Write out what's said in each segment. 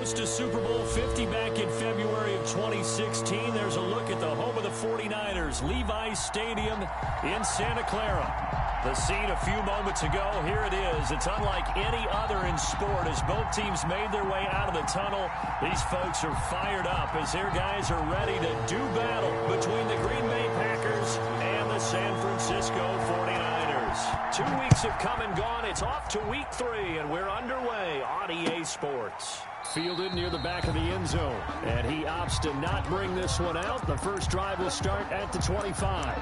host to Super Bowl 50 back in February of 2016. There's a look at the home of the 49ers, Levi's Stadium in Santa Clara. The scene a few moments ago, here it is. It's unlike any other in sport as both teams made their way out of the tunnel. These folks are fired up as their guys are ready to do battle between the Green Bay Packers and the San Francisco 49ers. 2 weeks have come and gone. It's off to week 3, and we're underway on EA Sports. Fielded near the back of the end zone, and he opts to not bring this one out. The first drive will start at the 25.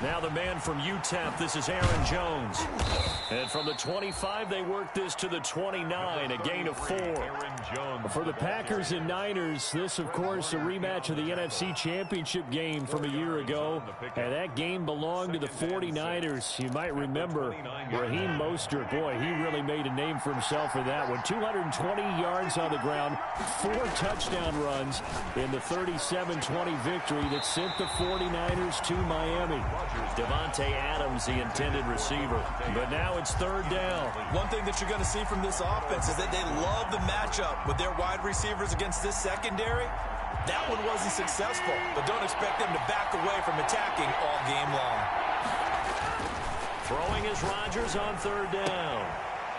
Now the man from UTEP, this is Aaron Jones. And from the 25, they work this to the 29, a gain of 4. For the Packers and Niners, this, of course, a rematch of the NFC Championship game from a year ago. And that game belonged to the 49ers. You might remember Raheem Mostert. Boy, he really made a name for himself in that one. 220 yards on the ground, 4 touchdown runs in the 37-20 victory that sent the 49ers to Miami. Devontae Adams, the intended receiver. But now it's third down. One thing that you're going to see from this offense is that they love the matchup with their wide receivers against this secondary. That one wasn't successful, but don't expect them to back away from attacking all game long. Throwing is Rodgers on third down.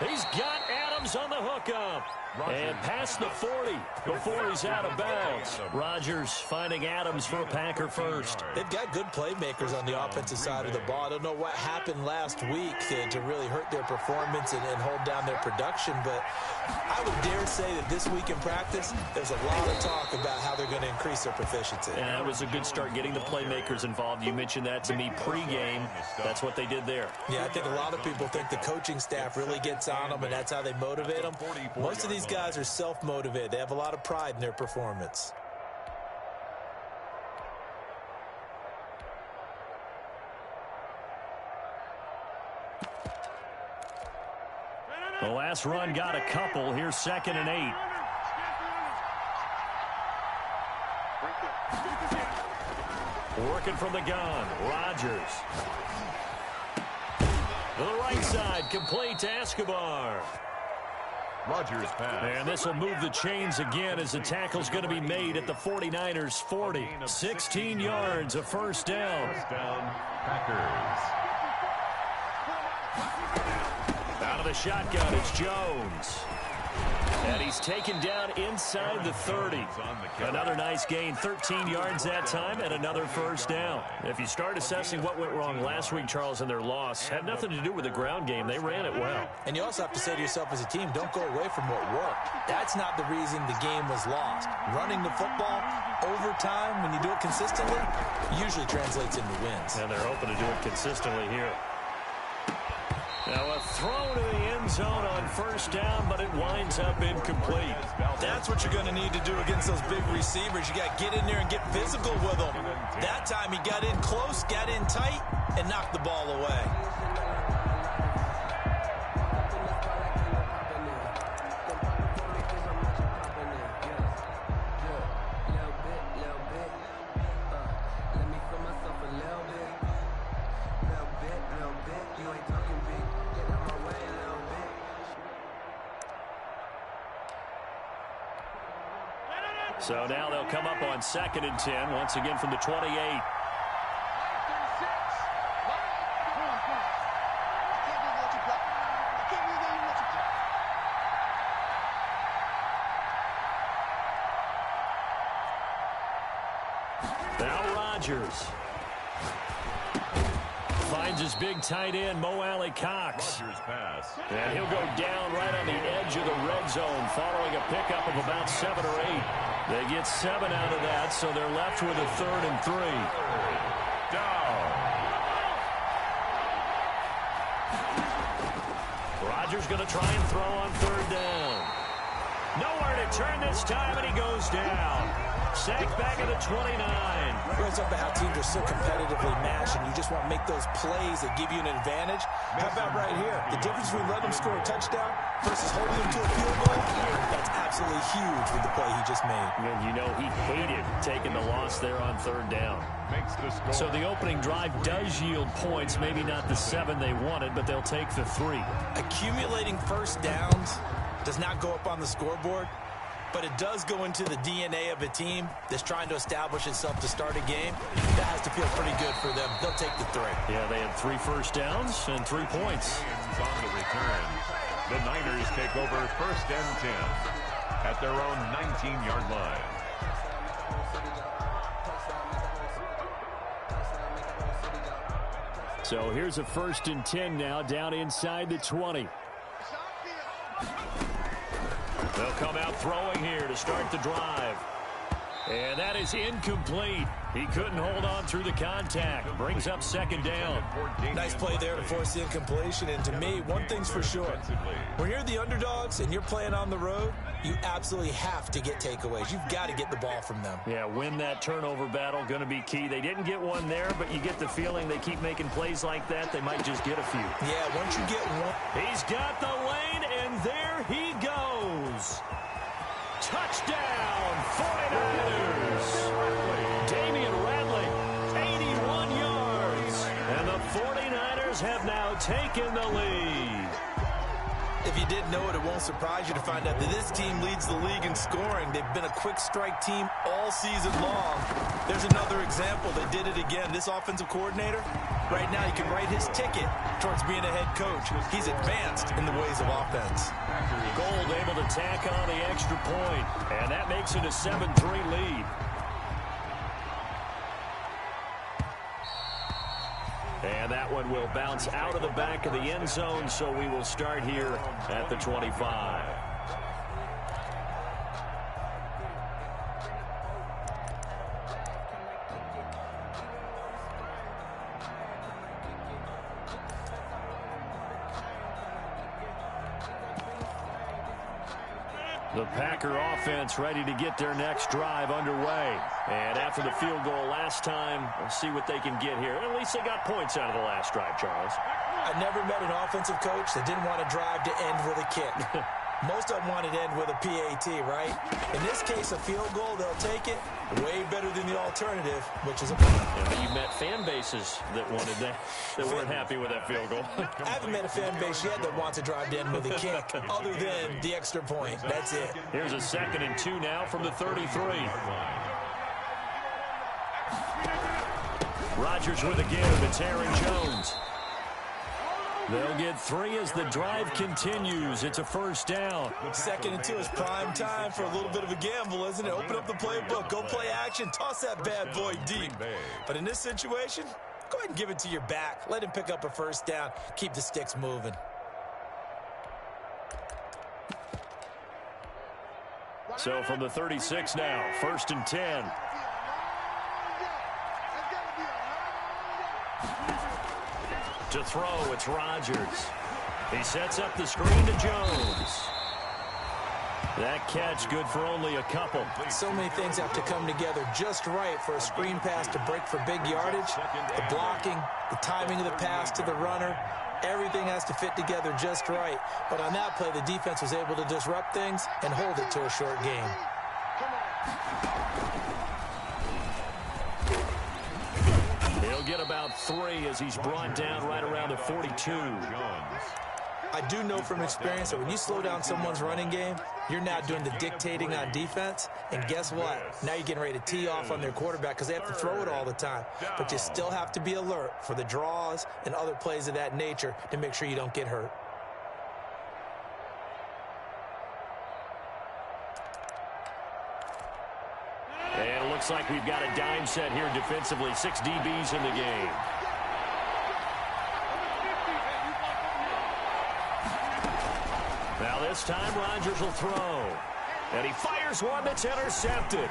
He's got Adams on the hookup. And past the 40 before he's out of bounds. Rodgers finding Adams for a Packer first. They've got good playmakers on the offensive side of the ball. I don't know what happened last week to really hurt their performance and hold down their production, but I would dare say that this week in practice, there's a lot of talk about how they're going to increase their proficiency. And that was a good start getting the playmakers involved. You mentioned that to me pregame. That's what they did there. Yeah, I think a lot of people think the coaching staff really gets on them, and that's how they motivate them. Most of these guys are self-motivated. They have a lot of pride in their performance. The last run got a couple. Here's 2nd and 8. Working from the gun, Rodgers. To the right side, complete to Escobar. Rodgers pass. And this will move the chains again as the tackle's going to be made at the 49ers 40. 16 yards, a first down. First down, Packers. Out of the shotgun, it's Jones. And he's taken down inside the 30. Another nice gain, 13 yards that time, and another first down. If you start assessing what went wrong last week, Charles, in their loss, had nothing to do with the ground game. They ran it well. And you also have to say to yourself as a team, don't go away from what worked. That's not the reason the game was lost. Running the football over time, when you do it consistently, usually translates into wins. And they're hoping to do it consistently here. Now a throw to the end zone on first down, but it winds up incomplete. That's what you're going to need to do against those big receivers. You got to get in there and get physical with them. That time he got in close, got in tight, and knocked the ball away. So now they'll come up on 2nd and 10, once again from the 28. Now Rodgers finds his big tight end, Mo Alley Cox. And he'll go down right on the edge of the red zone following a pickup of about 7 or 8. They get 7 out of that, so they're left with a 3rd and 3. Down. Rodgers going to try and throw on 3rd down. Nowhere to turn this time, and he goes down. Sacked back at the 29. It's up how teams are so competitively matched, and you just want to make those plays that give you an advantage. How about right here? The difference between letting them score a touchdown versus holding them to a field goal, that's absolutely huge with the play he just made. And you know he hated taking the loss there on third down. So the opening drive does yield points, maybe not the 7 they wanted, but they'll take the 3. Accumulating first downs does not go up on the scoreboard, but it does go into the DNA of a team that's trying to establish itself to start a game. That has to feel pretty good for them. They'll take the 3. Yeah, they had 3 first downs and 3 points. On the return, the Niners take over 1st and 10 at their own 19-yard line. So here's a 1st and 10 now, down inside the 20. They'll come out throwing here to start the drive. And that is incomplete. He couldn't hold on through the contact. Brings up 2nd down. Nice play there to force the incompletion. And to me, one thing's for sure. When you're the underdogs and you're playing on the road, you absolutely have to get takeaways. You've got to get the ball from them. Yeah, win that turnover battle, going to be key. They didn't get one there, but you get the feeling they keep making plays like that, they might just get a few. Yeah, once you get one. He's got the lane, and there he goes. Touchdown, 49ers. Damian Radley, 81 yards. And the 49ers have now taken the lead. If you didn't know it, it won't surprise you to find out that this team leads the league in scoring. They've been a quick strike team all season long. There's another example. They did it again. This offensive coordinator, right now he can write his ticket towards being a head coach. He's advanced in the ways of offense. Gold able to tack on the extra point, and that makes it a 7-3 lead. And that one will bounce out of the back of the end zone, so we will start here at the 25. The Packer offense ready to get their next drive underway. And after the field goal last time, we'll see what they can get here. At least they got points out of the last drive, Charles. I never met an offensive coach that didn't want to drive to end with a kick. Most of them wanted to end with a PAT, right? In this case, a field goal, they'll take it. Way better than the alternative, which is a punt. Yeah, but you met fan bases that wanted that weren't happy with that field goal. I haven't met a fan base yet that wants to drive to end with a kick, other than the extra point. That's it. Here's a 2nd and 2 now from the 33. Rodgers with a give. It's Aaron Jones. They'll get 3 as the drive continues. It's a 1st down. 2nd and 2 is prime time for a little bit of a gamble, isn't it? Open up the playbook. Go play action. Toss that bad boy deep. But in this situation, go ahead and give it to your back. Let him pick up a 1st down. Keep the sticks moving. So from the 36 now, 1st and 10. To throw, it's Rodgers. He sets up the screen to Jones. That catch good for only a couple. So many things have to come together just right for a screen pass to break for big yardage. The blocking, the timing of the pass to the runner, everything has to fit together just right. But on that play, the defense was able to disrupt things and hold it to a short game. He'll get about 3 as he's brought down right around the 42. I do know from experience that when you slow down someone's running game, you're now doing the dictating on defense. And guess what? Now you're getting ready to tee off on their quarterback because they have to throw it all the time. But you still have to be alert for the draws and other plays of that nature to make sure you don't get hurt. And it looks like we've got a dime set here defensively. 6 DBs in the game. Now this time Rodgers will throw. And he fires one that's intercepted.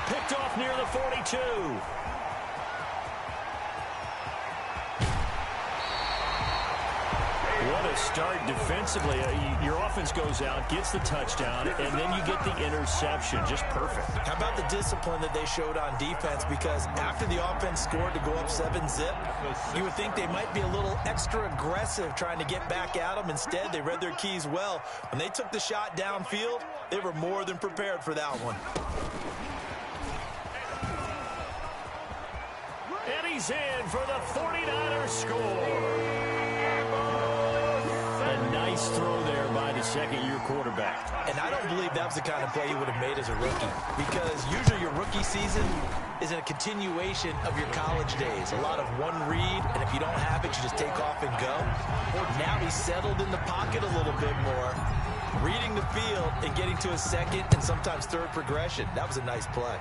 Picked off near the 42. What a a start defensively. Your offense goes out, gets the touchdown, and then you get the interception. Just perfect. How about the discipline that they showed on defense? Because after the offense scored to go up 7-zip, you would think they might be a little extra aggressive trying to get back at them. Instead, they read their keys well. When they took the shot downfield, they were more than prepared for that one. And he's in for the 49ers score. A nice throw there by the second-year quarterback. And I don't believe that was the kind of play you would have made as a rookie, because usually your rookie season is a continuation of your college days. A lot of one read, and if you don't have it, you just take off and go. Now he's settled in the pocket a little bit more, reading the field and getting to a second and sometimes third progression. That was a nice play.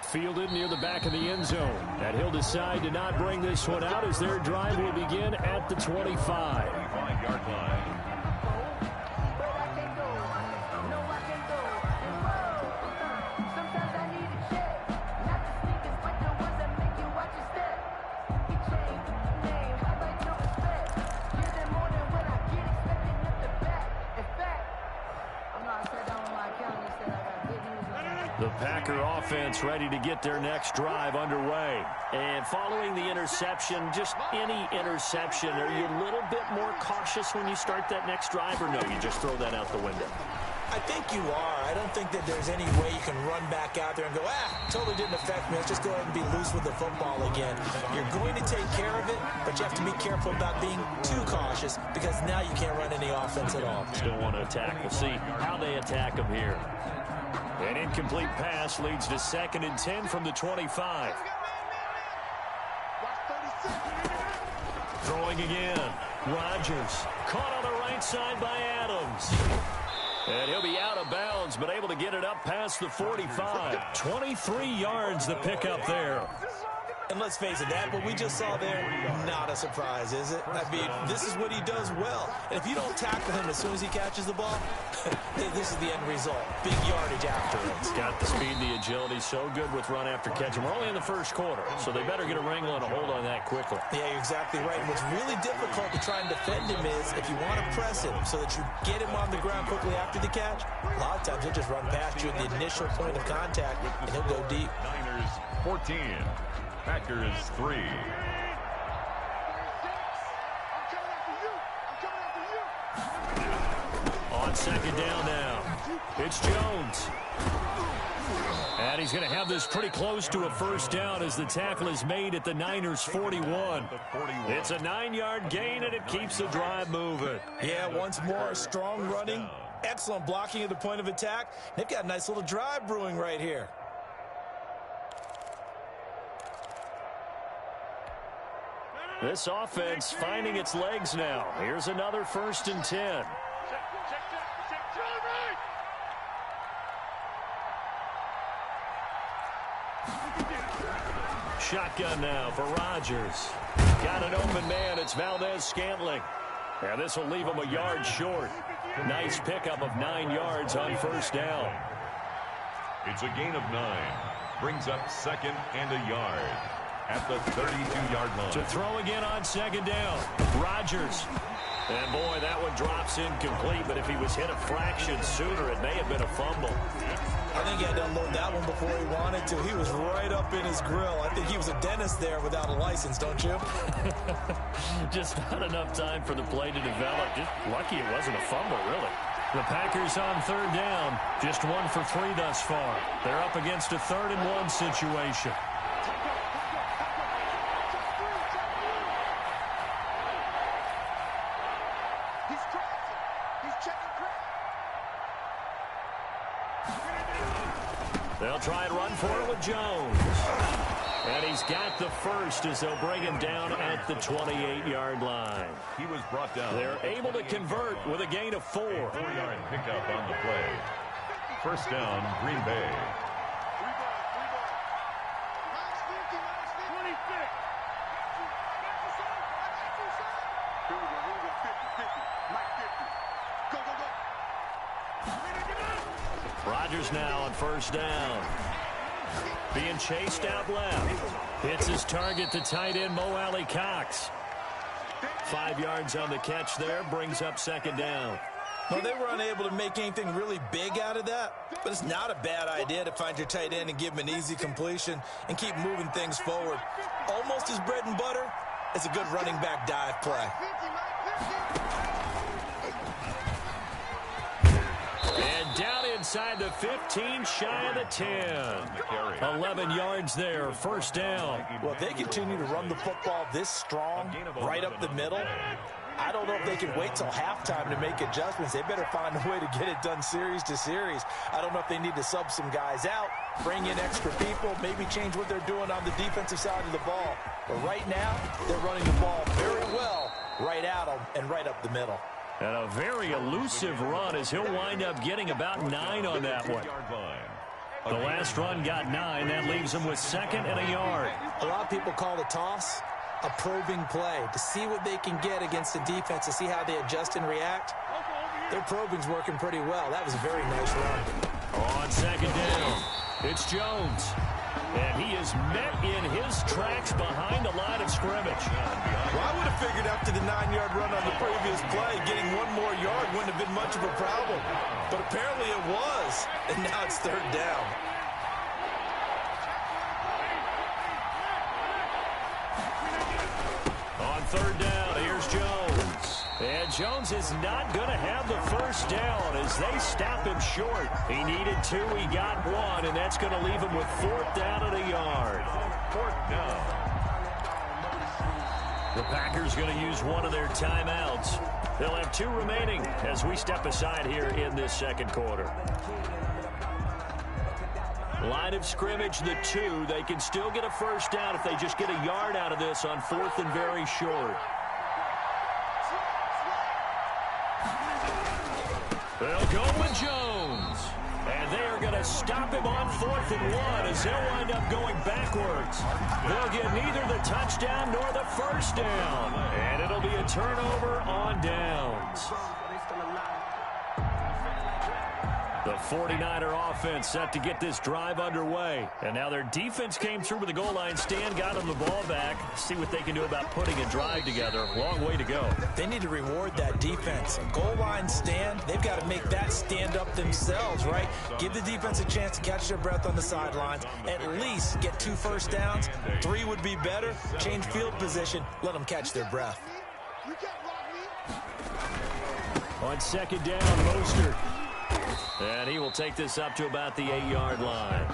Fielded near the back of the end zone. And he'll decide to not bring this one out as their drive will begin at the 25. 25-yard line. The Packer offense ready to get their next drive underway. And following the interception, just any interception, are you a little bit more cautious when you start that next drive, or no, you just throw that out the window? I think you are. I don't think that there's any way you can run back out there and go, totally didn't affect me. Let's just go ahead and be loose with the football again. You're going to take care of it, but you have to be careful about being too cautious, because now you can't run any offense at all. Still want to attack. We'll see how they attack them here. An incomplete pass leads to 2nd and 10 from the 25. Throwing again. Rodgers caught on the right side by Adams. And he'll be out of bounds, but able to get it up past the 45. 23 yards the pickup there. And let's face it, that what we just saw there, not a surprise, is it? I mean, this is what he does well. And if you don't tackle him as soon as he catches the ball, this is the end result. Big yardage after it. He's got the speed and the agility, so good with run after catch. And we're only in the first quarter, so they better get a wrangle and a hold on that quickly. Yeah, you're exactly right. And what's really difficult to try and defend him is if you want to press him so that you get him on the ground quickly after the catch, a lot of times he'll just run past you at the initial point of contact, and he'll go deep. Niners 14. Packers 3. On second down now, it's Jones. And he's going to have this pretty close to a first down as the tackle is made at the Niners 41. It's a 9-yard gain, and it keeps the drive moving. Yeah, once more, strong running, excellent blocking at the point of attack. They've got a nice little drive brewing right here. This offense finding its legs now. Here's another 1st and 10. Shotgun now for Rodgers. Got an open man. It's Valdez-Scantling. And this will leave him a yard short. Nice pickup of 9 yards on first down. It's a gain of 9. Brings up 2nd and a yard at the 32-yard line. To throw again on second down. Rodgers. And boy, that one drops incomplete, but if he was hit a fraction sooner, it may have been a fumble. I think he had to unload that one before he wanted to. He was right up in his grill. I think he was a dentist there without a license, don't you? Just not enough time for the play to develop. Just lucky it wasn't a fumble, really. The Packers on third down. Just 1 for 3 thus far. They're up against a 3rd and 1 situation. They'll try and run for it with Jones. And he's got the first as they'll bring him down at the 28-yard line. He was brought down. They're able to convert with a gain of 4. 4-yard pickup on the play. First down, Green Bay. Rodgers now on first down. Being chased out left. Hits his target, the tight end, Mo Alley Cox. 5 yards on the catch there, brings up second down. Well, they were unable to make anything really big out of that, but it's not a bad idea to find your tight end and give him an easy completion and keep moving things forward. Almost as bread and butter as a good running back dive play. And down inside the 15, shy of the 10. 11 yards there, first down. Well, if they continue to run the football this strong, right up the middle, I don't know if they can wait till halftime to make adjustments. They better find a way to get it done series to series. I don't know if they need to sub some guys out, bring in extra people, maybe change what they're doing on the defensive side of the ball. But right now, they're running the ball very well right at them and right up the middle. And a very elusive run as he'll wind up getting about 9 on that one. The last run got 9. That leaves him with 2nd and a yard. A lot of people call the toss a probing play to see what they can get against the defense, to see how they adjust and react. Their probing's working pretty well. That was a very nice run. On second down, it's Jones. And he is met in his tracks behind the line of scrimmage. Well, I would have figured after the 9-yard run on the previous play, getting 1 more yard wouldn't have been much of a problem. But apparently it was, and now it's 3rd down. On 3rd down, here's Jones. And Jones is not going to have the first down as they stop him short. He needed 2, he got 1, and that's going to leave him with 4th down and a yard. 4th down. The Packers going to use one of their timeouts. They'll have 2 remaining as we step aside here in this second quarter. Line of scrimmage, the 2. They can still get a first down if they just get a yard out of this on 4th and very short. They'll go with Jones. And they are going to stop him on 4th and 1 as he'll wind up going backwards. They'll get neither the touchdown nor the first down. And it'll be a turnover on downs. The 49er offense set to get this drive underway. And now their defense came through with the goal line stand, got them the ball back. See what they can do about putting a drive together. Long way to go. They need to reward that defense. A goal line stand, they've got to make that stand up themselves, right? Give the defense a chance to catch their breath on the sidelines. At least get 2 first downs. 3 would be better. Change field position. Let them catch their breath. On second down, Mostert. And he will take this up to about the 8-yard line.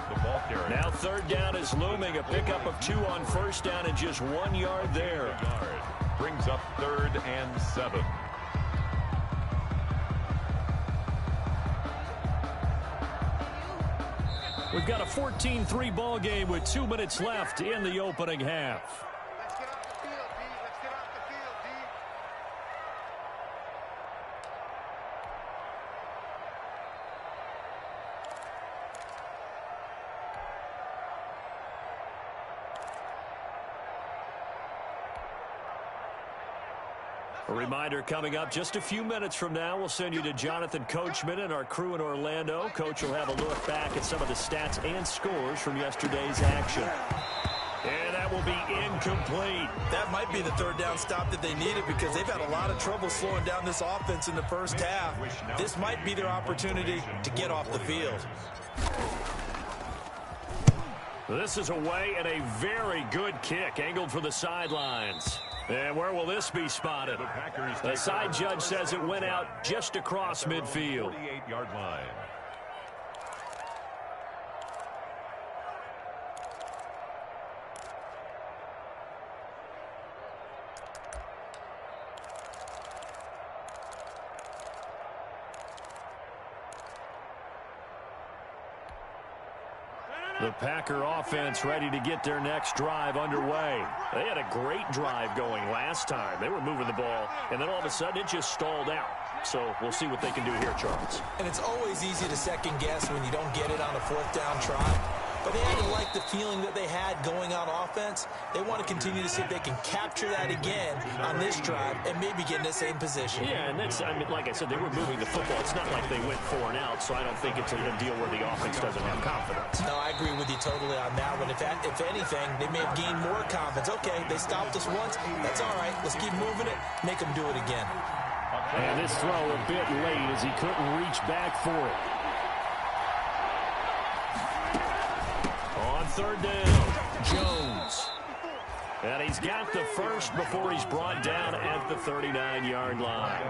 Now 3rd down is looming. A pickup of 2 on first down and just 1 yard there. Brings up 3rd and 7. We've got a 14-3 ball game with 2 minutes left in the opening half. A reminder coming up just a few minutes from now, we'll send you to Jonathan Coachman and our crew in Orlando. Coach will have a look back at some of the stats and scores from yesterday's action. And that will be incomplete. That might be the 3rd down stop that they needed because they've had a lot of trouble slowing down this offense in the first half. This might be their opportunity to get off the field. This is away and a very good kick, angled for the sidelines. And where will this be spotted? The side judge says it went out just across midfield. 48-yard line. The Packer offense ready to get their next drive underway. They had a great drive going last time. They were moving the ball, and then all of a sudden it just stalled out. So we'll see what they can do here, Charles. And it's always easy to second guess when you don't get it on a 4th down try. but they had to like the feeling that they had going on offense. They want to continue to see if they can capture that again on this drive and maybe get in the same position. Yeah, and that's, I mean, like I said, they were moving the football. It's not like they went 4 and out, so I don't think it's a deal where the offense doesn't have confidence. No, I agree with you totally on that one. If anything, they may have gained more confidence. Okay, they stopped us once. That's all right. Let's keep moving it. Make them do it again. And this throw a bit late as he couldn't reach back for it. On third down, Jones. And he's got the first before he's brought down at the 39-yard line.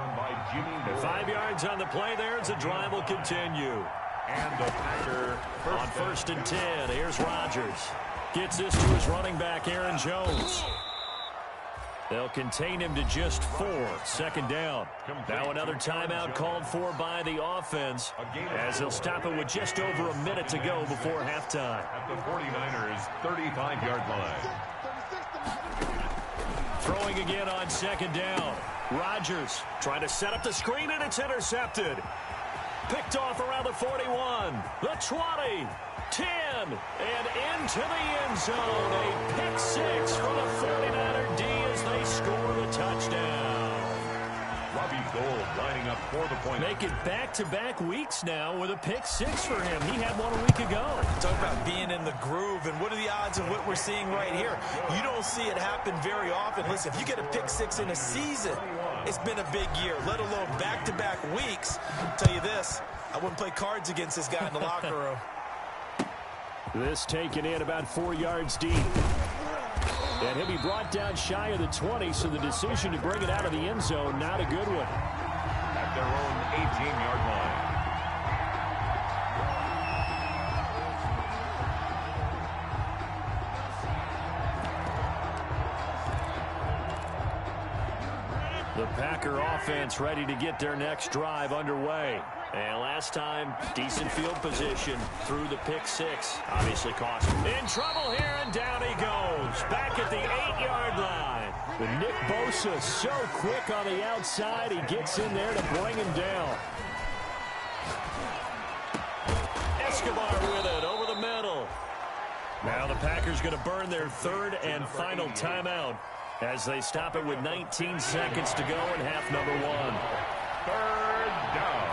And 5 yards on the play there as the drive will continue. And the Packer on first and 10, here's Rodgers. Gets this to his running back, Aaron Jones. They'll contain him to just 4. Second down. Now another timeout called for by the offense as they'll stop it with just over a minute to go before halftime. At the 49ers' 35-yard line. Throwing again on second down. Rodgers trying to set up the screen, and it's intercepted. Picked off around the 41, the 20, 10, and into the end zone. A pick 6 for the 49er D as they score the touchdown. Robbie Gould lining up for the point. Make it back-to-back weeks now with a pick 6 for him. He had one a week ago. Talk about being in the groove, and what are the odds of what we're seeing right here? You don't see it happen very often. Listen, if you get a pick 6 in a season, it's been a big year, let alone back-to-back weeks. I'll tell you this, I wouldn't play cards against this guy in the locker room. This taken in about 4 yards deep. And he'll be brought down shy of the 20, so the decision to bring it out of the end zone, not a good one. At their own 18-yard line. The Packer offense ready to get their next drive underway. And last time, decent field position through the pick 6. Obviously cost him. In trouble here, and down he goes. Back at the 8-yard line. But Nick Bosa so quick on the outside, he gets in there to bring him down. Escobar with it over the middle. Now the Packers going to burn their third and final timeout as they stop it with 19 seconds to go in half number 1. Third down.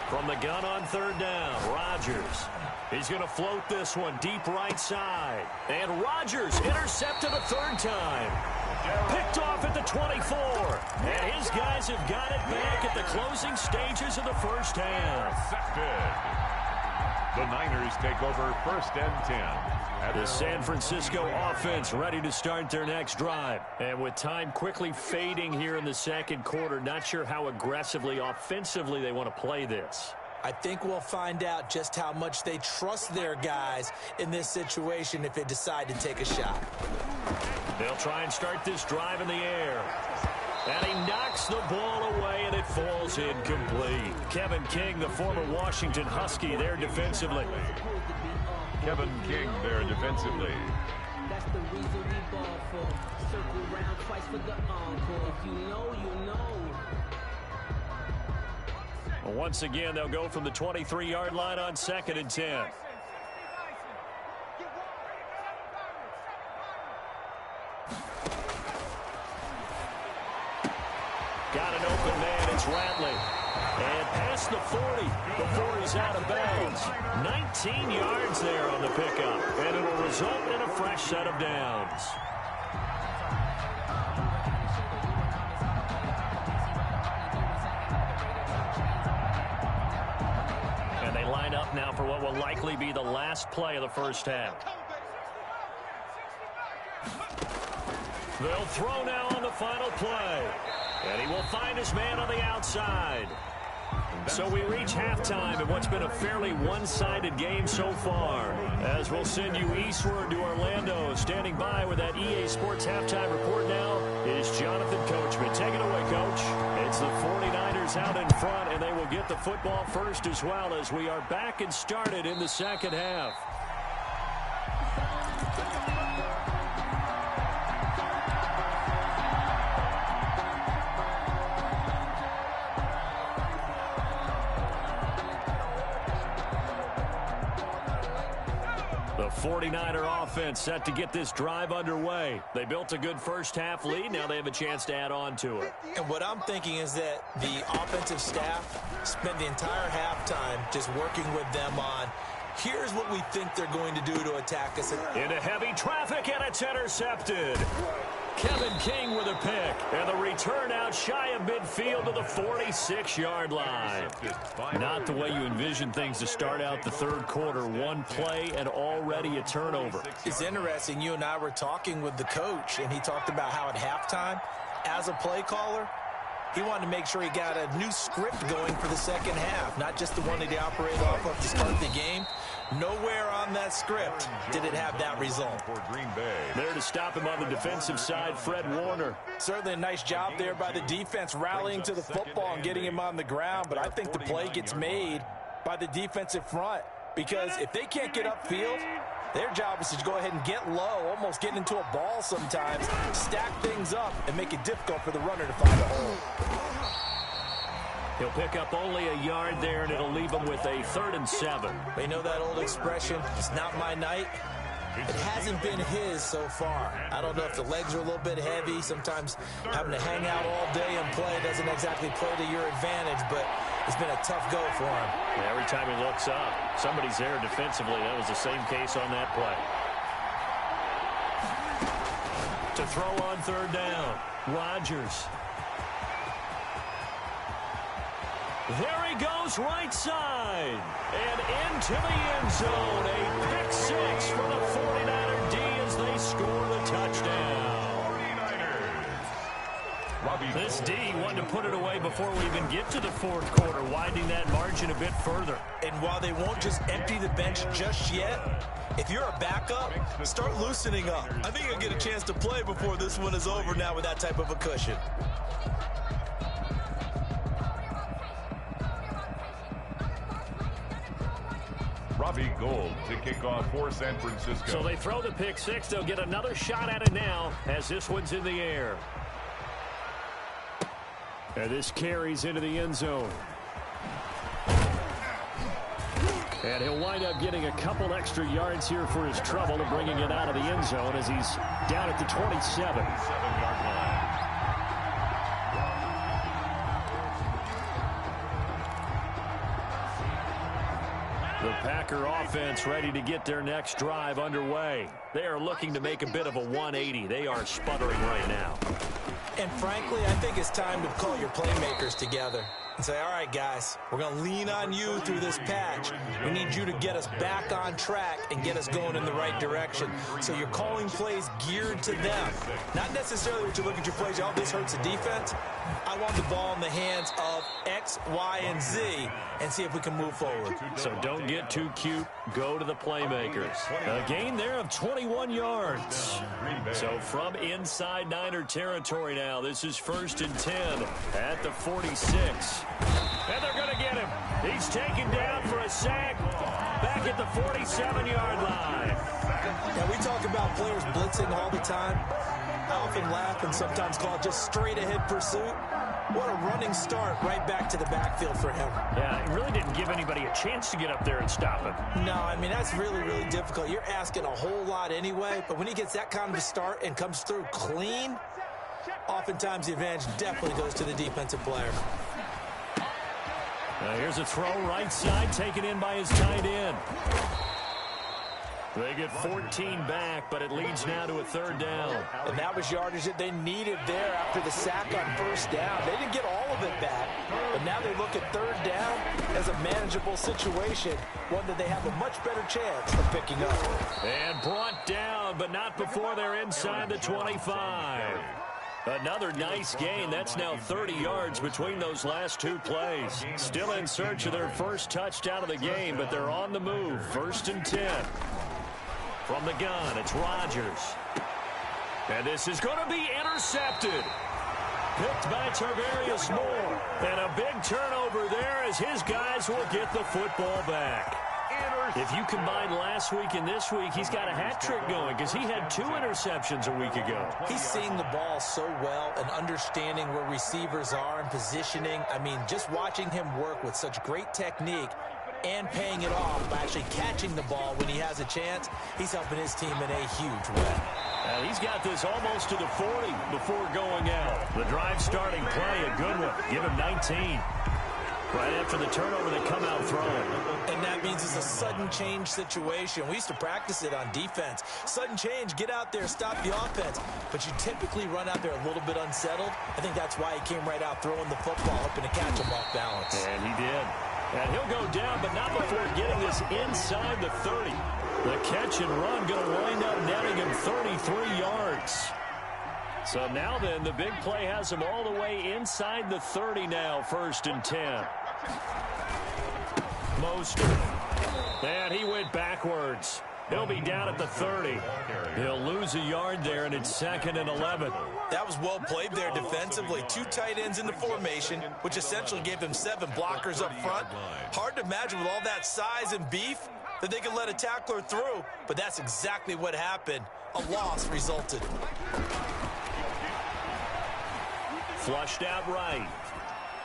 From the gun on third down, Rodgers. He's going to float this one deep right side. And Rodgers intercepted a third time. Picked off at the 24. And his guys have got it back at the closing stages of the first half. The Niners take over first and 10. The San Francisco offense ready to start their next drive. And with time quickly fading here in the second quarter, not sure how aggressively, offensively they want to play this. I think we'll find out just how much they trust their guys in this situation if they decide to take a shot. They'll try and start this drive in the air. And he knocks the ball away, and it falls incomplete. Kevin King, the former Washington Husky, there defensively. Kevin King there defensively. That's the reason we ball for. Circle round twice for the encore. If you know, you know. Well, once again, they'll go from the 23-yard line on second and 10. Got an open man, it's Ratley. And past the 40 before he's out of bounds. 19 yards there on the pickup. And it'll result in a fresh set of downs. And they line up now for what will likely be the last play of the first half. They'll throw now on the final play. And he will find his man on the outside. So we reach halftime in what's been a fairly one-sided game so far. As we'll send you eastward to Orlando. Standing by with that EA Sports halftime report now is Jonathan Coachman. Take it away, Coach. It's the 49ers out in front, and they will get the football first as well as we are back and started in the second half. 49er offense set to get this drive underway. They built a good first-half lead. Now they have a chance to add on to it. And what I'm thinking is that the offensive staff spent the entire halftime just working with them on, here's what we think they're going to do to attack us. Into heavy traffic, and it's intercepted. Kevin King with a pick, and the return out shy of midfield to the 46-yard line. Not the way you envision things to start out the third quarter. One play and already a turnover. It's interesting. You and I were talking with the coach, and he talked about how at halftime, as a play caller, he wanted to make sure he got a new script going for the second half, not just the one that he operated off of to start the game. Nowhere on that script did it have that result. There to stop him on the defensive side, Fred Warner. Certainly a nice job there by the defense rallying to the football and getting him on the ground, but I think the play gets made by the defensive front, because if they can't get upfield, their job is to go ahead and get low, almost get into a ball sometimes, stack things up, and make it difficult for the runner to find a hole. He'll pick up only a yard there, and it'll leave him with a 3rd and 7. You know that old expression, it's not my night? It hasn't been his so far. I don't know if the legs are a little bit heavy. Sometimes having to hang out all day and play doesn't exactly play to your advantage, but it's been a tough go for him. Yeah, every time he looks up, somebody's there defensively. That was the same case on that play. To throw on 3rd down, Rodgers. There he goes, right side, and into the end zone. A pick 6 for the 49er D as they score the touchdown. This D wanted to put it away before we even get to the fourth quarter, widening that margin a bit further. And while they won't just empty the bench just yet, if you're a backup, start loosening up. I think you'll get a chance to play before this one is over now with that type of a cushion. Robbie Gould to kick off for San Francisco. So they throw the pick 6. They'll get another shot at it now as this one's in the air. And this carries into the end zone. And he'll wind up getting a couple extra yards here for his trouble and bringing it out of the end zone as he's down at the 27. 7-yard line. The Packer offense ready to get their next drive underway. They are looking to make a bit of a 180. They are sputtering right now. And frankly, I think it's time to call your playmakers together and say, all right, guys, we're going to lean on you through this patch. We need you to get us back on track and get us going in the right direction. So you're calling plays geared to them. Not necessarily what you look at your plays, oh, this hurts the defense. I want the ball in the hands of X, Y, and Z and see if we can move forward. So don't get too cute. Go to the playmakers. A gain there of 21 yards. So from inside Niner territory now, this is 1st and 10 at the 46. And they're going to get him. He's taken down for a sack back at the 47-yard line. Now, we talk about players blitzing all the time. I often laugh and sometimes call it just straight-ahead pursuit. What a running start right back to the backfield for him. Yeah, it really didn't give anybody a chance to get up there and stop him. No, I mean, that's really, really difficult. You're asking a whole lot anyway, but when he gets that kind of a start and comes through clean, oftentimes the advantage definitely goes to the defensive player. Now here's a throw right side taken in by his tight end. They get 14 back, but it leads now to a 3rd down. And that was yardage that they needed there after the sack on 1st down. They didn't get all of it back, but now they look at 3rd down as a manageable situation, one that they have a much better chance of picking up. And brought down, but not before they're inside the 25. Another nice gain. That's now 30 yards between those last 2 plays. Still in search of their first touchdown of the game, but they're on the move. 1st and 10. From the gun, it's Rodgers. And this is going to be intercepted. Picked by Tarvarius Moore. And a big turnover there as his guys will get the football back. If you combine last week and this week, he's got a hat trick going because he had 2 interceptions a week ago. He's seeing the ball so well and understanding where receivers are and positioning. I mean, just watching him work with such great technique, and paying it off by actually catching the ball when he has a chance. He's helping his team in a huge way. He's got this almost to the 40 before going out. The drive starting play, a good one. Give him 19. Right after the turnover, they come out throwing. And that means it's a sudden change situation. We used to practice it on defense. Sudden change, get out there, stop the offense. But you typically run out there a little bit unsettled. I think that's why he came right out throwing the football, hoping to catch him off balance. And he did. And he'll go down, but not before getting this inside the 30. The catch and run going to wind up netting him 33 yards. So now then, the big play has him all the way inside the 30 now, 1st and 10. Mostert. And he went backwards. He'll be down at the 30. He'll lose a yard there, and it's 2nd and 11. That was well played there defensively. 2 tight ends in the formation, which essentially gave them 7 blockers up front. Hard to imagine with all that size and beef that they could let a tackler through, but that's exactly what happened. A loss resulted. Flushed out right.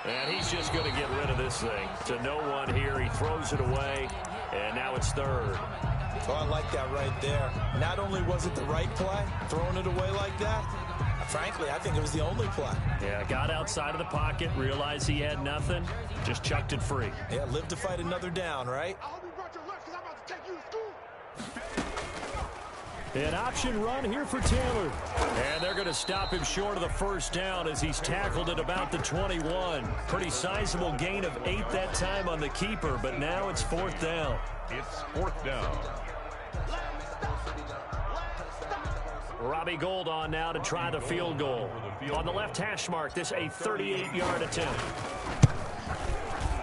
And he's just going to get rid of this thing. To no one here. He throws it away. And now it's 3rd. Oh, I like that right there. Not only was it the right play, throwing it away like that, frankly, I think it was the only play. Yeah, got outside of the pocket, realized he had nothing, just chucked it free. Yeah, live to fight another down, right? An option run here for Taylor. And they're going to stop him short of the 1st down as he's tackled at about the 21. Pretty sizable gain of 8 that time on the keeper, but now it's 4th down. It's 4th down. Robbie Gould on now to try the field goal. On the left hash mark, this a 38-yard attempt.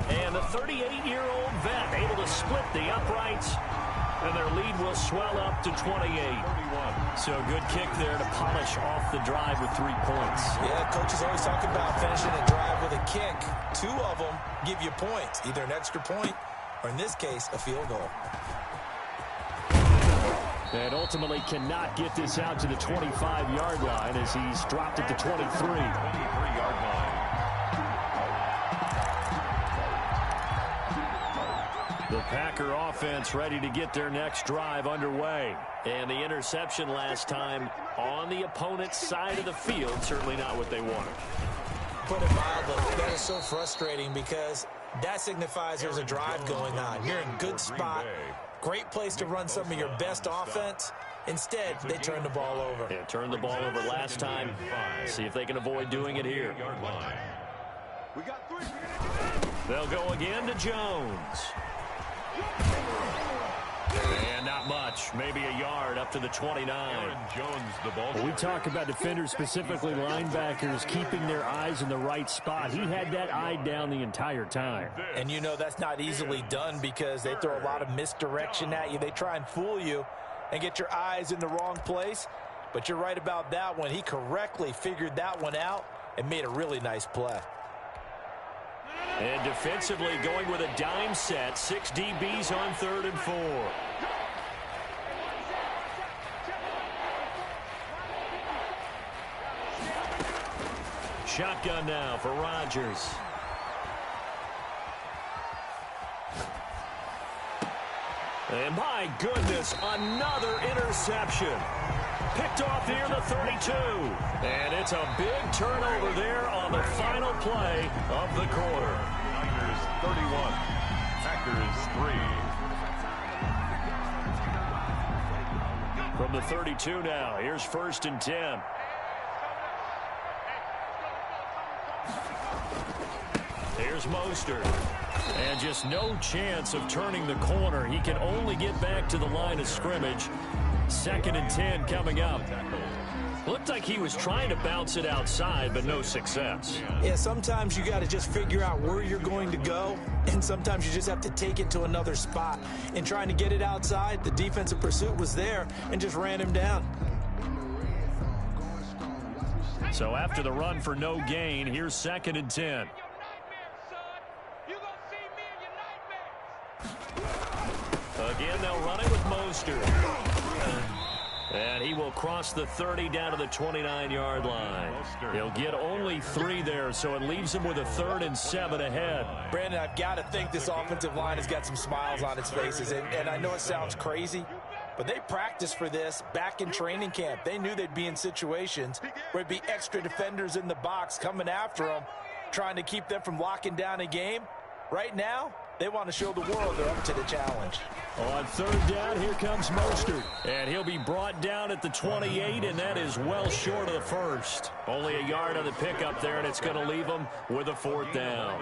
And the 38-year-old vet able to split the uprights. And their lead will swell up to 28. So good kick there to polish off the drive with 3 points. Yeah, coaches always talk about finishing a drive with a kick. 2 of them give you points, either an extra point or, in this case, a field goal. And ultimately cannot get this out to the 25-yard line as he's dropped at the 23. 23-yard line. The Packer offense ready to get their next drive underway. And the interception last time on the opponent's side of the field, certainly not what they wanted. Put it mildly, that is so frustrating because that signifies there's a drive going on. You're in a good spot, great place to run some of your best offense. Instead, they turn the ball over. Yeah, turned the ball over last time. See if they can avoid doing it here. They'll go again to Jones. And not much, maybe a yard up to the 29. Jones, the ball. We talk about defenders, specifically linebackers, keeping their eyes in the right spot. He had that eye down the entire time. And you know that's not easily done because they throw a lot of misdirection at you. They try and fool you and get your eyes in the wrong place. But you're right about that one. He correctly figured that one out and made a really nice play. And defensively going with a dime set. 6 DBs on 3rd and 4. Shotgun now for Rodgers. And my goodness, another interception. Picked off near the 32. And it's a big turnover there on the final play of the quarter. Niners 31, Packers 3. From the 32 now, here's 1st and 10. Here's Mostert. And just no chance of turning the corner. He can only get back to the line of scrimmage. 2nd and 10 coming up. Looked like he was trying to bounce it outside, but no success. Yeah, sometimes you got to just figure out where you're going to go, and sometimes you just have to take it to another spot. In trying to get it outside, the defensive pursuit was there and just ran him down. So after the run for no gain, here's 2nd and 10. Again, they'll run it with Mostert. And he will cross the 30 down to the 29-yard line. He'll get only 3 there, so it leaves him with a 3rd and 7 ahead. Brandon, I've got to think this offensive line has got some smiles on its faces. And I know it sounds crazy, but they practiced for this back in training camp. They knew they'd be in situations where it'd be extra defenders in the box coming after them, trying to keep them from locking down a game. Right now, they want to show the world they're up to the challenge. On 3rd down, here comes Mostert. And he'll be brought down at the 28, and that is well short of the 1st. Only a yard on the pickup there, and it's going to leave him with a 4th down.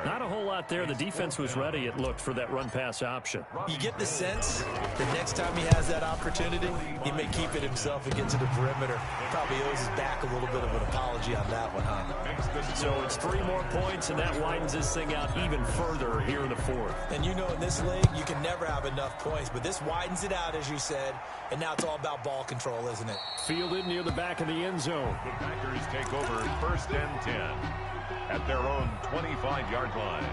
Not a whole lot there. The defense was ready, it looked, for that run-pass option. You get the sense that next time he has that opportunity, he may keep it himself and get to the perimeter. Probably owes his back a little bit of an apology on that one, huh? So it's 3 more points, and that widens this thing out even further here in the 4th. And you know in this league, you can never have enough points, but this widens it out, as you said, and now it's all about ball control, isn't it? Fielded near the back of the end zone. The Packers take over 1st and 10 at their own 25-yard line.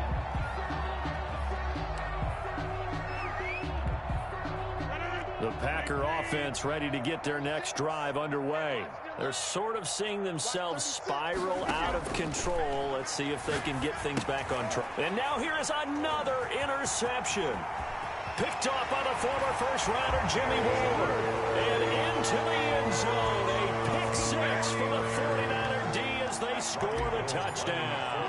The Packer offense ready to get their next drive underway. They're sort of seeing themselves spiral out of control. Let's see if they can get things back on track. And now here is another interception. Picked off by the former first-rounder Jimmy Ward. And into the end zone. A pick 6 for the 49er D as they score the touchdown.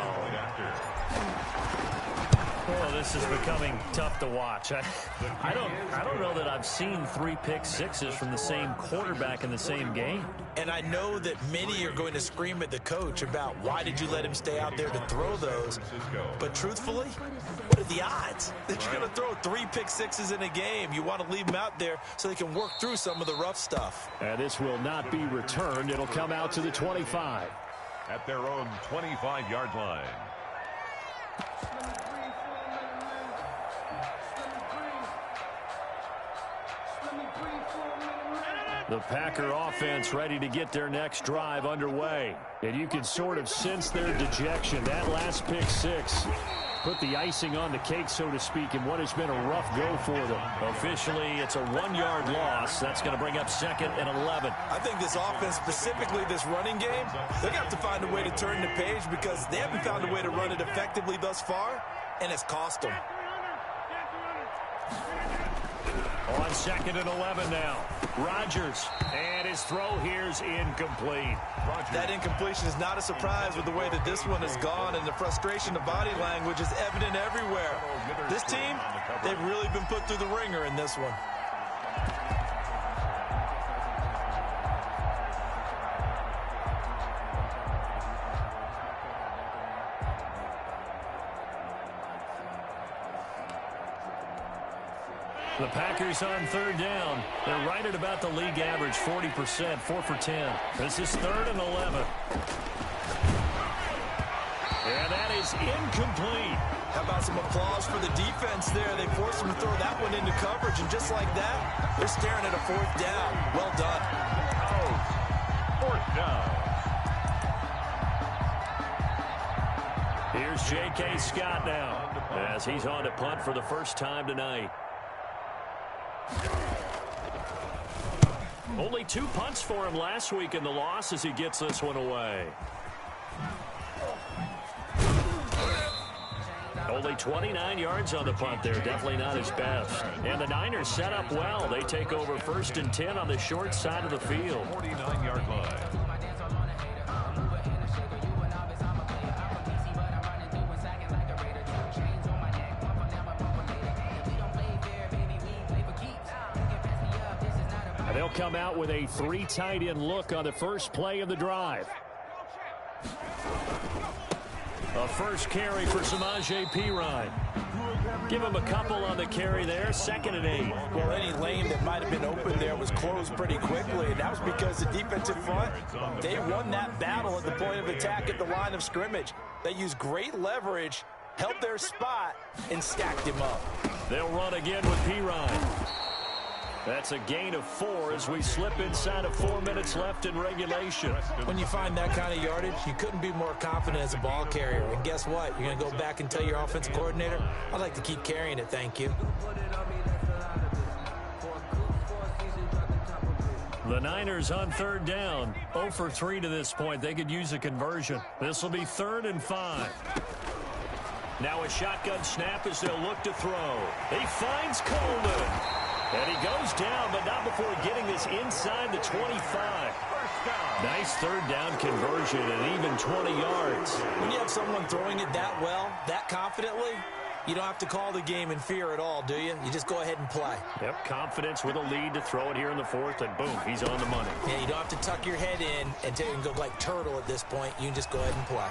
Oh, this is becoming tough to watch. I don't know that I've seen 3 pick 6s from the same quarterback in the same game. And I know that many are going to scream at the coach about why did you let him stay out there to throw those. But truthfully, what are the odds that you're going to throw 3 pick 6s in a game? You want to leave them out there so they can work through some of the rough stuff. And this will not be returned. It'll come out to the 25. At their own 25-yard line. The Packer offense ready to get their next drive underway. And you can sort of sense their dejection. That last pick 6 put the icing on the cake, so to speak, in what has been a rough go for them. Officially, it's a 1-yard loss. That's going to bring up 2nd and 11. I think this offense, specifically this running game, they're going to have to find a way to turn the page because they haven't found a way to run it effectively thus far, and it's cost them. On 2nd and 11 now. Rodgers, and his throw here's incomplete. That incompletion is not a surprise with the way that this one has gone, and the frustration of body language is evident everywhere. This team, they've really been put through the ringer in this one. The Packers on 3rd down. They're right at about the league average, 40%, 4 for 10. This is 3rd and 11. And that is incomplete. How about some applause for the defense there? They forced him to throw that one into coverage, and just like that, they're staring at a 4th down. Well done. Oh, 4th down. Here's J.K. Scott now as he's on to punt for the first time tonight. Only 2 punts for him last week in the loss as he gets this one away. Only 29 yards on the punt there. Definitely not his best. And the Niners set up well. They take over 1st and 10 on the short side of the field. 49-yard line. They'll come out with a 3 tight end look on the first play of the drive. A first carry for Samaje Perine. Give him a couple on the carry there. 2nd and 8. Well, any lane that might have been open there was closed pretty quickly, and that was because the defensive front, they won that battle at the point of attack at the line of scrimmage. They used great leverage, held their spot, and stacked him up. They'll run again with Perine. That's a gain of 4 as we slip inside of 4 minutes left in regulation. When you find that kind of yardage, you couldn't be more confident as a ball carrier. And guess what? You're going to go back and tell your offensive coordinator, I'd like to keep carrying it, thank you. The Niners on third down. 0 for 3 to this point. They could use a conversion. This will be 3rd and 5. Now a shotgun snap as they'll look to throw. He finds Coleman. And he goes down, but not before getting this inside the 25. Nice third down conversion and even 20 yards. When you have someone throwing it that well, that confidently, you don't have to call the game in fear at all, do you? You just go ahead and play. Yep, confidence with a lead to throw it here in the 4th, and boom, he's on the money. Yeah, you don't have to tuck your head in and go like turtle at this point. You can just go ahead and play.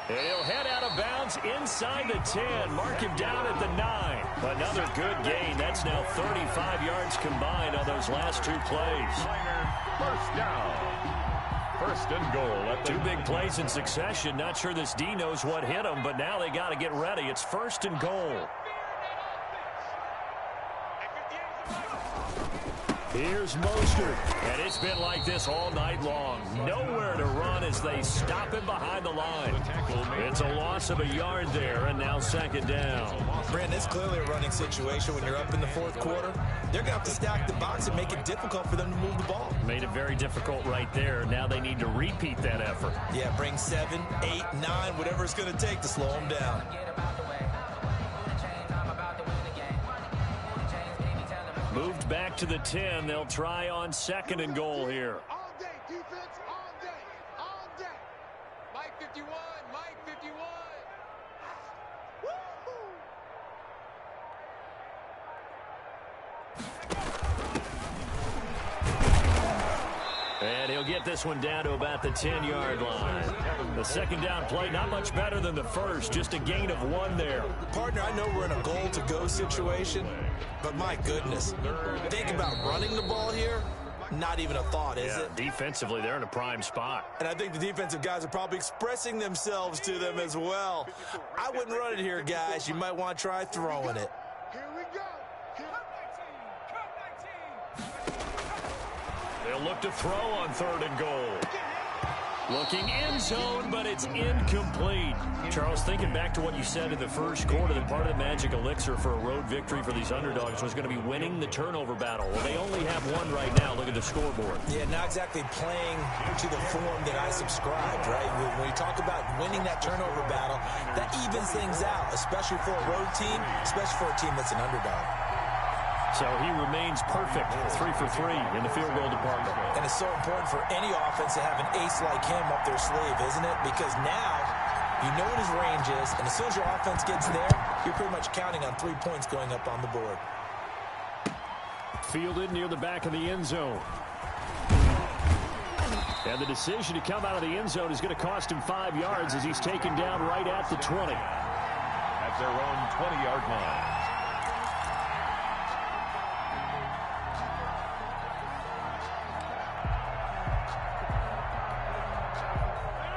And he'll head out of bounds inside the 10. Mark him down at the 9. Another good gain. That's now 35 yards combined on those last 2 plays. First down. 1st and goal. At 2 big plays in succession. Not sure this D knows what hit him, but now they got to get ready. It's 1st and goal. Here's Mostert, and it's been like this all night long. Nowhere to run as they stop him behind the line. It's a loss of a yard there, and now 2nd down. Brandon, it's clearly a running situation when you're up in the 4th quarter. They're going to have to stack the box and make it difficult for them to move the ball. Made it very difficult right there. Now they need to repeat that effort. Yeah, bring 7, 8, 9, whatever it's going to take to slow them down. Moved back to the 10. They'll try on 2nd and goal here. All day, defense, all day, all day. Mike 51, Mike 51. And he'll get this one down to about the 10-yard line. The 2nd down play, not much better than the first, just a gain of 1 there. Partner, I know we're in a goal-to-go situation, but my goodness, think about running the ball here. Not even a thought, is it? Defensively, they're in a prime spot. And I think the defensive guys are probably expressing themselves to them as well. I wouldn't run it here, guys. You might want to try throwing it. Here we go. They'll look to throw on 3rd and goal. Looking end zone, but it's incomplete. Charles, thinking back to what you said in the 1st quarter, that part of the magic elixir for a road victory for these underdogs was going to be winning the turnover battle. Well, they only have 1 right now. Look at the scoreboard. Yeah, not exactly playing to the form that I subscribed, right? When you talk about winning that turnover battle, that evens things out, especially for a road team, especially for a team that's an underdog. So he remains perfect, 3 for 3 in the field goal department. And it's so important for any offense to have an ace like him up their sleeve, isn't it? Because now you know what his range is, and as soon as your offense gets there, you're pretty much counting on 3 points going up on the board. Fielded near the back of the end zone. And the decision to come out of the end zone is going to cost him 5 yards as he's taken down right at the 20. At their own 20-yard line.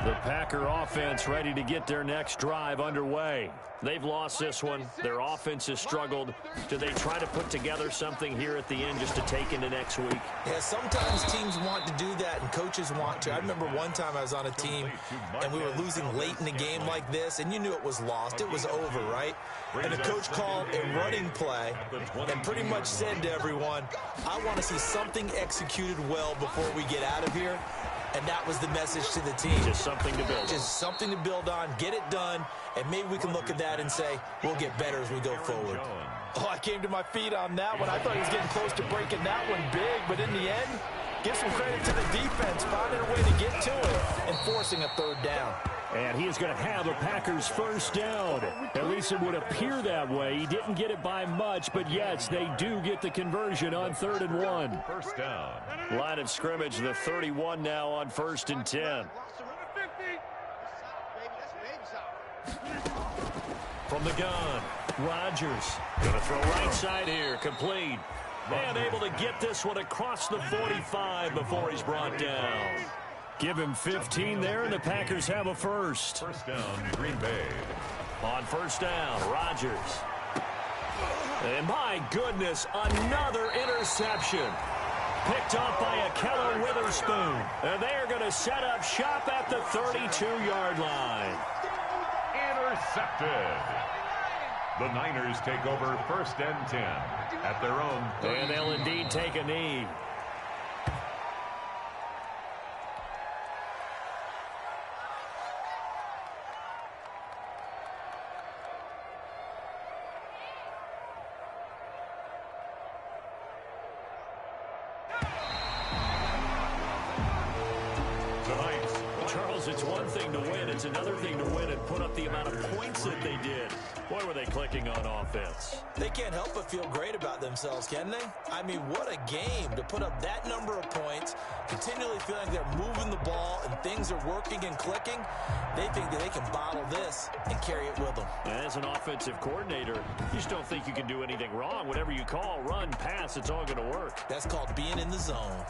The Packer offense ready to get their next drive underway. They've lost this one. Their offense has struggled. Do they try to put together something here at the end just to take into next week? Yeah, sometimes teams want to do that and coaches want to. I remember one time I was on a team and we were losing late in the game like this, and you knew it was lost. It was over, right? And the coach called a running play and pretty much said to everyone, I want to see something executed well before we get out of here. And that was the message to the team. Just something to build on. Just something to build on, get it done, and maybe we can look at that and say, we'll get better as we go forward. Oh, I came to my feet on that one. I thought he was getting close to breaking that one big, but in the end, give some credit to the defense, finding a way to get to it and forcing a 3rd down. And he is going to have a Packers 1st down. At least it would appear that way. He didn't get it by much, but yes, they do get the conversion on 3rd and 1. 1st down. Line of scrimmage, the 31 now on 1st and 10. From the gun, Rodgers. Going to throw right side here, complete. And able to get this one across the 45 before he's brought down. Give him 15 there, and the Packers have a 1st. 1st down, Green Bay. On 1st down, Rodgers. And my goodness, another interception. Picked up by a Keller Witherspoon. And they're going to set up shop at the 32-yard line. Intercepted. The Niners take over 1st and 10 at their own 32. And they'll indeed take a knee. thing to win. It's another thing to win and put up the amount of points that they did. Boy, were they clicking on offense. They can't help but feel great about themselves, can they? I mean, what a game to put up that number of points, continually feeling they're moving the ball and things are working and clicking. They think that they can bottle this and carry it with them. As an offensive coordinator, you just don't think you can do anything wrong. Whatever you call, run, pass, it's all going to work. That's called being in the zone.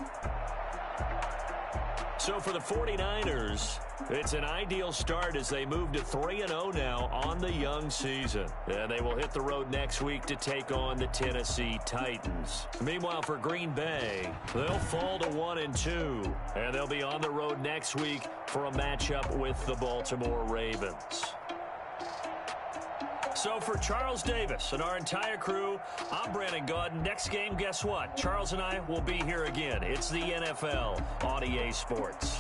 So for the 49ers, it's an ideal start as they move to 3-0 now on the young season. And they will hit the road next week to take on the Tennessee Titans. Meanwhile, for Green Bay, they'll fall to 1-2. And they'll be on the road next week for a matchup with the Baltimore Ravens. So for Charles Davis and our entire crew, I'm Brandon Gaudin. Next game, guess what? Charles and I will be here again. It's the NFL on EA Sports.